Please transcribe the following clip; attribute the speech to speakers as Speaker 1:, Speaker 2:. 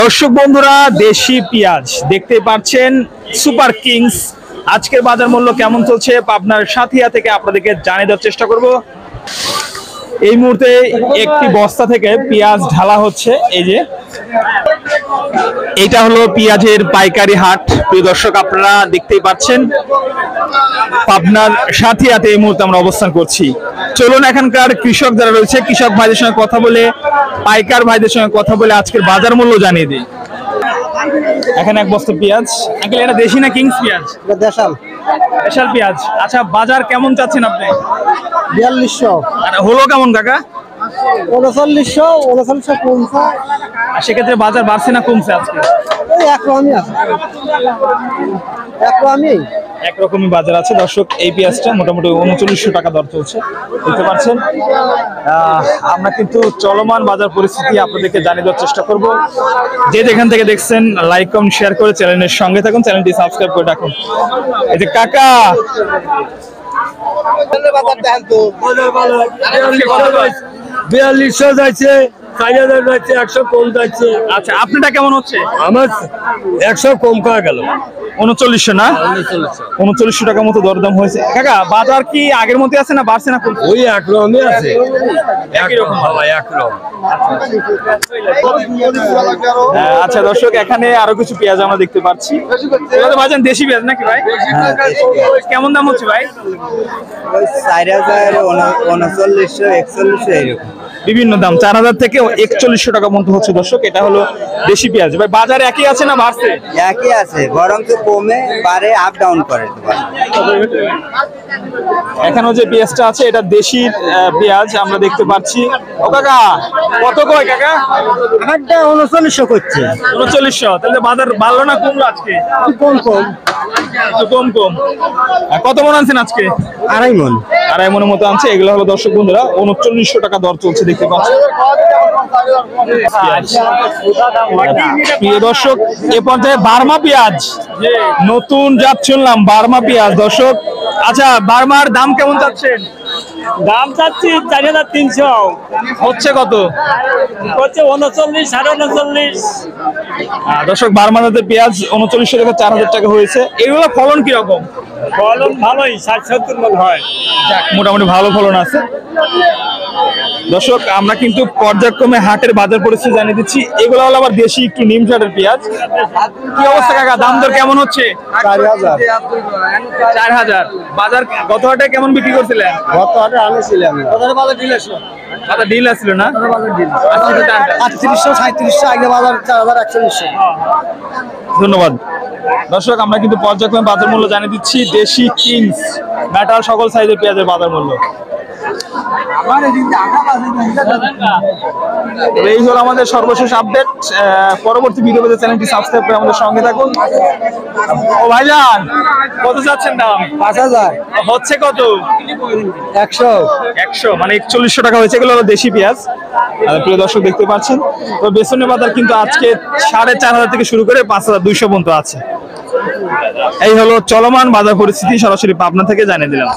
Speaker 1: দর্শক বন্ধুরা, দেশি পেঁয়াজ দেখতে পাচ্ছেন সুপার কিংস। আজকের বাজার মূল্য কেমন চলছে পাবনার সাথিয়া থেকে আপনাদেরকে জানিয়ে দেওয়ার চেষ্টা করব। এই মুহূর্তে একটি বস্তা থেকে পেঁয়াজ ঢালা হচ্ছে। এই যে এটা হলো পেঁয়াজের পাইকারি হাট। প্রিয় দর্শক, আপনারা দেখতেই পাচ্ছেন পাবনার সাথিয়াতে এই মুহূর্তে আমরা অবস্থান করছি। চলুন এখানকার কৃষক যারা রয়েছে, কৃষক ভাইদের সঙ্গে কথা বলে, পাইকার ভাইদের সঙ্গে কথা বলে আজকের বাজার মূল্য জানিয়ে দিই। এখানে এক বস্তা পেঁয়াজ। আঙ্কেল, এটা দেশি না কিংস পেঁয়াজ?
Speaker 2: দেশাল
Speaker 1: দেশাল পেঁয়াজ। আচ্ছা, বাজার কেমন চাচ্ছেন আপনি?
Speaker 2: 4200
Speaker 1: হলো কেমন কাকা?
Speaker 2: 3900 কমছে।
Speaker 1: সেক্ষেত্রে বাজার বাড়ছে না কমছে আজকে?
Speaker 2: ওই একরকমই আছে, একরকমই
Speaker 1: একরকমই বাজার আছে। দর্শক, এই পেঁয়াজটা মোটামুটি 3900 টাকা দর চলছে, দেখতে পাচ্ছেন। আমরা কিন্তু চলমান বাজার পরিস্থিতি আপনাদেরকে জানিয়ে দেওয়ার চেষ্টা করব। যে যেখান থেকে দেখছেন লাইক কমেন্ট শেয়ার করে চ্যানেলের সঙ্গে থাকুন, চ্যানেলটি সাবস্ক্রাইব করে রাখুন। এই যে কাকা,
Speaker 2: 4200 যাচ্ছে, 4000 যাচ্ছে, 100 কম যাচ্ছে।
Speaker 1: আচ্ছা, আপনারটা কেমন হচ্ছে?
Speaker 2: আমার 100 কম করা গেল,
Speaker 1: 3900 না? 3900 টাকা মতো দরদাম হয়েছে। কাকা, বাজার কি আগের মতো আছে না বাড়ছে না কমছে?
Speaker 2: ওই একরকমই আছে,
Speaker 1: একই রকম
Speaker 2: বাবা একরকম।
Speaker 1: আচ্ছা দর্শক, এখানে আরো কিছু পেঁয়াজ আমরা দেখতে পাচ্ছি। এগুলো তো ভাইজান দেশি পেঁয়াজ নাকি ভাই? কেমন দাম হচ্ছে ভাই?
Speaker 2: 4000, 3900, 4100 এরকম
Speaker 1: বিভিন্ন দাম, 4000 থেকে 4100 টাকা মতো হচ্ছে। দর্শক, এটা হলো দেশি পেঁয়াজ। ভাই, বাজার একই আছে না বাড়ছে?
Speaker 2: একই আছে, বরং তো কমে বাড়ে, আপ ডাউন করে।
Speaker 1: এখানেও যে পেঁয়াজটা আছে এটা দেশি পেঁয়াজ আমরা দেখতে পাচ্ছি। ও কাকা, কত কয় কাকা?
Speaker 2: আমারটা 3900 করছে।
Speaker 1: 3900। তাহলে বাজার বাড়লো না কমলো আজকে?
Speaker 2: কম কম,
Speaker 1: কম কম। কত মন আনছেন আজকে?
Speaker 2: 2.5 মণ।
Speaker 1: 2.5 মনের মতো আনছে। এগুলো হলো দর্শক বন্ধুরা 3900 টাকা দর চলছে, দেখতে পাচ্ছেন। প্রিয় দর্শক, এ পর্যায়ে বার্মা পেঁয়াজ, নতুন জাত শুনলাম, বার্মা পেঁয়াজ। দর্শক, আচ্ছা, বার্মার দাম কেমন চাচ্ছেন?
Speaker 3: দাম চাচ্ছি 4300।
Speaker 1: হচ্ছে কত?
Speaker 3: হচ্ছে 39, 39.5।
Speaker 1: দর্শক, বার্মা জাতের পেঁয়াজ 3900 থেকে 4000 টাকা হয়েছে। এগুলো ফলন কিরকম?
Speaker 3: ফলন ভালোই, 60-70 মণ হয়।
Speaker 1: মোটামুটি ভালো ফলন আছে। দর্শক, আমরা কিন্তু পর্যায়ক্রমে হাটের বাজার পরিস্থিতি জানিয়ে দিচ্ছি। এগুলো হলো আবার দেশি একটু নিম জাতের পেঁয়াজ। কি অবস্থা কাকা, দাম দর কেমন হচ্ছে?
Speaker 2: 4000।
Speaker 1: 4000। বাজার গত হাটে কেমন বিক্রি করছিলেন?
Speaker 2: গত হাটে আনেছিলাম না।
Speaker 1: বাজার ডিল আসছিল না?
Speaker 2: 3800, 3700, আগে বাজার 4100।
Speaker 1: ধন্যবাদ। দর্শক, আমরা কিন্তু পর্যায়ক্রমে বাজার মূল্য জানিয়ে দিচ্ছি। দেশি কিংস মেটাল সকল সাইজের পেঁয়াজের বাজার মূল্য। এই হলো আমাদের সর্বশেষ আপডেট। পরবর্তী ভিডিও পেতে চ্যানেলটি সাবস্ক্রাইব করে আমাদের সঙ্গে থাকুন। ও ভাইজান, কত যাচ্ছেন দাম?
Speaker 2: 5000।
Speaker 1: হচ্ছে কত?
Speaker 2: 100
Speaker 1: মানে 4100 টাকা হয়েছে। এগুলো হলো দেশি পেঁয়াজ। প্রিয় দর্শক, দেখতে পাচ্ছেন তো বেসনের বাজার কিন্তু আজকে 4500 থেকে শুরু করে 5200 পর্যন্ত আছে। এই হলো চলমান বাজার পরিস্থিতি, সরাসরি পাবনা থেকে জানিয়ে দিলাম।